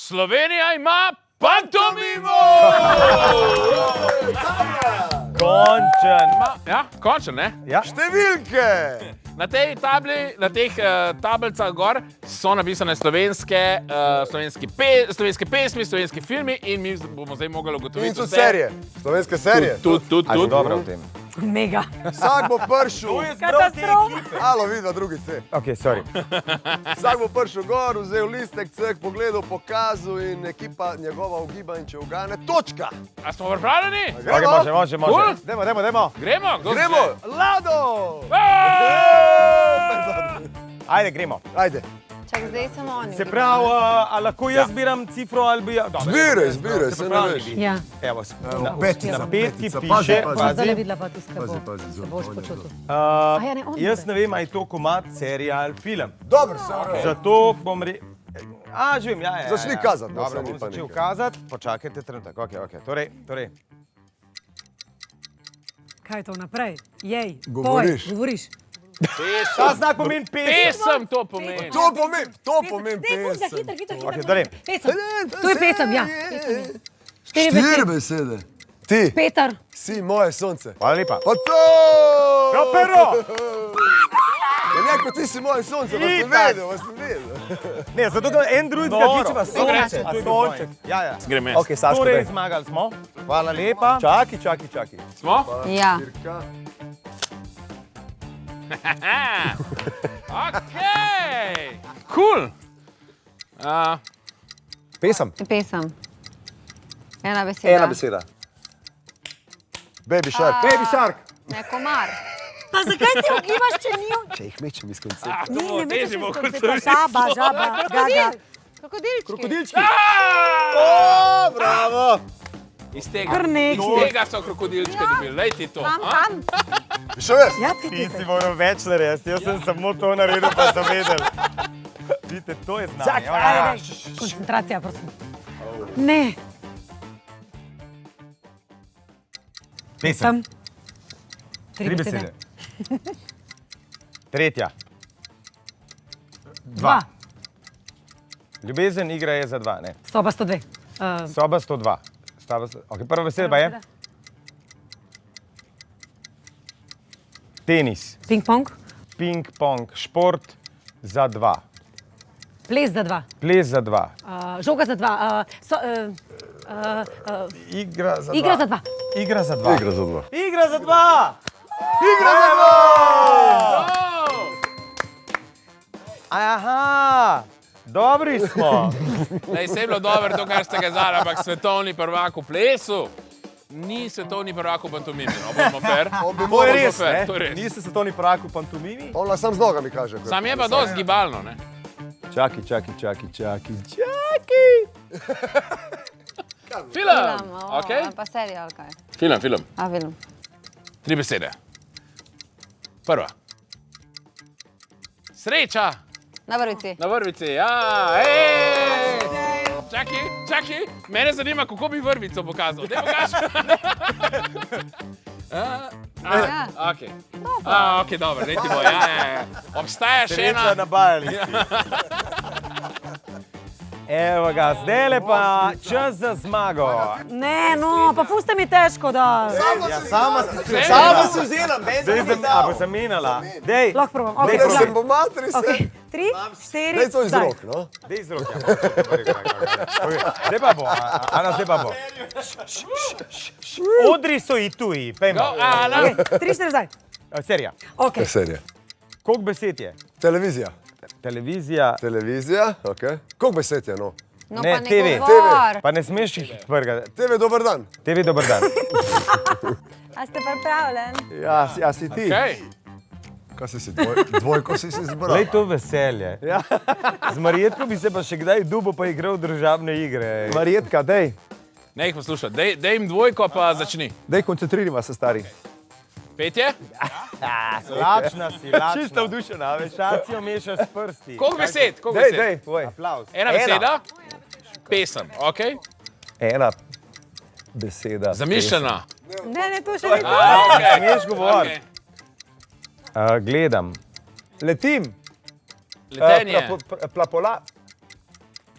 Slovenija ima pantomimo! Končen. Ja, končen, ne? Ja. Številke! Na teh tablicah gor so napisane slovenske pesmi, slovenski filmi in mi bomo zdaj mogli ugotoviti In so serije, slovenske serije. Tudi. Dobro v tem. Mega. Vsak bo prišel. Katastrofa. Halo, vidva, drugi se. Ok, sorry. Vsak bo prišel gor, vzel listek, cek, pogledal, pokazal in ekipa njegova ugiba in če ugane, točka. A smo pripravljeni? Ok, može. Cool. Dajmo. Gremo? Kdo Gremo, Lado! Ajde, gremo. Ajde, Čak, zdaj samo oni. Se pravi, a lahko jaz zbiram cifro ali bi... zbiraj, se ne veš. Ja. Evo, Petica. na petki Pazi, piše... pazi. Zdaj ne videla pa tiska, bo Pazi, se boš počutil. Uh, ja, ne, on jaz mora. ne vem, ali je to komad, serija ali film. Dobro, se vrlo. Zato bom že vem, ja. Začni kazati, no, Dobro, saj ni bom začel panike. kazati. Počakajte trenutek. Ok. Torej. Kaj je to naprej? Jej, Govoriš. poj, govoriš. Ta znak pomeni pesem. Pesem to pomeni. To pomeni Ne, pusti pesem. ga, hitro. Ok, torej. Pesem. To je pesem, ja. Pesem je. Štiri Štiri besede. besede. Ti Petar. si moje sonce. Hvala lepa. Pa to! Ja, pero! Ja, neko, ti si moje sonce, vas sem vedel. Ne, zato ga en drugega kličeva sonce. Gre. Sonček. Ja. Grem jaz. Ok, Saško, torej, zmagali smo. Hvala lepa. Čaki. Smo? Ja. Okej. Cool. Pesem. Ena beseda. beseda. Baby Shark. Baby Shark. Ne, komar. Pa zakaj ti ogibaš, če ni? Če jih mečem iz koncepta. To bo Ne mečeš težje, bo iz kot koncepta. sem Žaba, gaga. Krokodilčki. Bravo. Iz tega. Kar nekaj. Iz tega so krokodilčke dobili. Lej ti to. Tam. Še ves? Ja, Ti Peter. si moral več narediti, jaz sem samo to naredil, pa sem vedel. Vidite, to je znanje. Koncentracija, prosim. Ne. Pesem. Tam. Tri besede. Tretja. Dva. Ljubezen igra je za dva, ne. Soba 102. Soba 102. Ok, prva beseda pa je? Tenis. Ping-pong. Ping-pong. Šport za dva. Ples za dva. Ples za dva. Žoga za dva. Igra za dva. Igra za dva. Igra za dva. Igra za dva. Igra za dva! Aha! Dobri smo. Lej, se je bilo dobro to, kar ste kazali, ampak svetovni prvak v plesu ni svetovni prvak v pantomimi. No, bomo fair. To je res, fair, ne? to je res. Niste svetovni prvak v pantomimi? On sam z nogami kaže. Sam je pa dosti gibalno, ne? Čaki. Film! Ok? Ali pa serija, ali kaj. Film. A, film. Tri besede. Prva. Sreča! Na vrvici. Na vrvici, ja! Čaki, mene zanima, kako bi vrvico pokazal. Daj pokaži. Ok. Ok, dobro, daj ti bo, ja. Obstaja še ena. Sreča na bajalici. Evo ga, zdaj pa čas za zmago. Ne, no, pa fuste mi težko, da... Ja, sama si vzela, zdaj a bo zamenjala. Dej, Lahko probam. Dej, Okay, Ker sem po matri se. Okay. 3, 4, Daj to iz rok, no. dej z rok. Zdaj pa bo, Ana, zdaj pa bo. Odri so i tuji, Go, pejmo. Ana. 3, 4, zdaj. Serija. Ok. Serija. Koliko besed je? Televizija. Televizija. Ok. Koliko besed je, no? No, Ne, pa ne TV. govor. Pa ne smeš jih prga. TV, dober dan. TV, dober dan. A ste pripravljeni? Ja, si ti. Okay. Kaj si dvojko si izbral? Lej to veselje. Z Marjetko bi se pa še kdaj dubo pa igral družabne igre. Marjetka, dej, Ne jih poslušaj, daj jim dvojko pa začni. dej koncentririma se, stari. Petje? Lačna si, lačna. Čista vdušena, veš. Štacijo mešaš s prsti. Koliko besed? Koliko Dej, besed? dej, tvoj. Aplavz. Ena beseda? Pesem, ok? Ena beseda. Zamišljena. Ne, to še ni. Okay. Smeš govoriti. Okay. Gledam. Letim. Letenje. Plapola.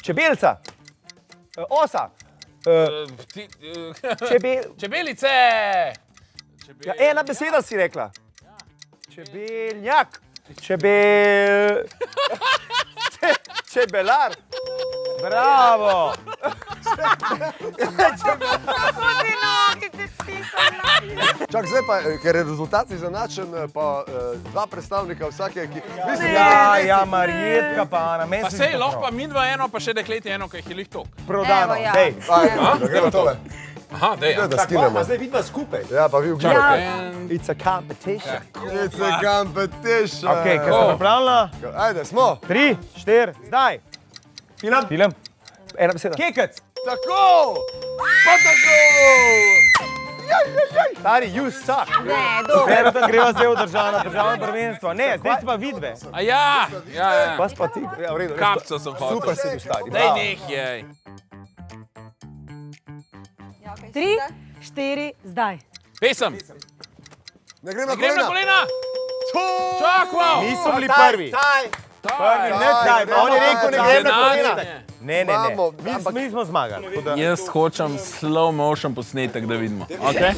Čebelca. Osa. Čebelice. Ja, ena beseda si rekla. Čebeljak. Čebelar. Bravo! Čak, zdaj pa, ker je rezultat izenačen, pa dva predstavnika vsake ekipe. Mislim, Ja, Marjetka pa Ana. Meni Pa se sej, zdi to lahko prav. pa midva eno, pa še dekleti eno, ki jih je lih tok. Prodano, Evo, ja. dej. Ajde, da gremo tole. Aha, dej. Da skinemo. Zdaj vidva skupaj. Ja, pa vi ugibate. It's a competition. It's a competition. Ok, ker ste pripravljena? Ajde, smo. 3, 4, zdaj. Film. Ena beseda. Kekec. Tako! Pa tako! Stari, you suck. Ne, dobro. Pero tam greva zdaj v državno prvenstvo. Ne, zdaj ste pa vidve. A ja, ja. Vas pa ti. Ja, v redu. Kapco sem hotel. Super si bil, stari. Dej Bravo. nekaj. 3, 4, zdaj. Pesem. Ne grem na Grem na kolena. kolena. Čakva. Niso bili prvi. Prvi, ne daj, on je rekel, ne grem na kolena. Ne. Imamo, Mi smo zmagali. tako da- Jaz hočem slow motion posnetek, da vidimo. Okay?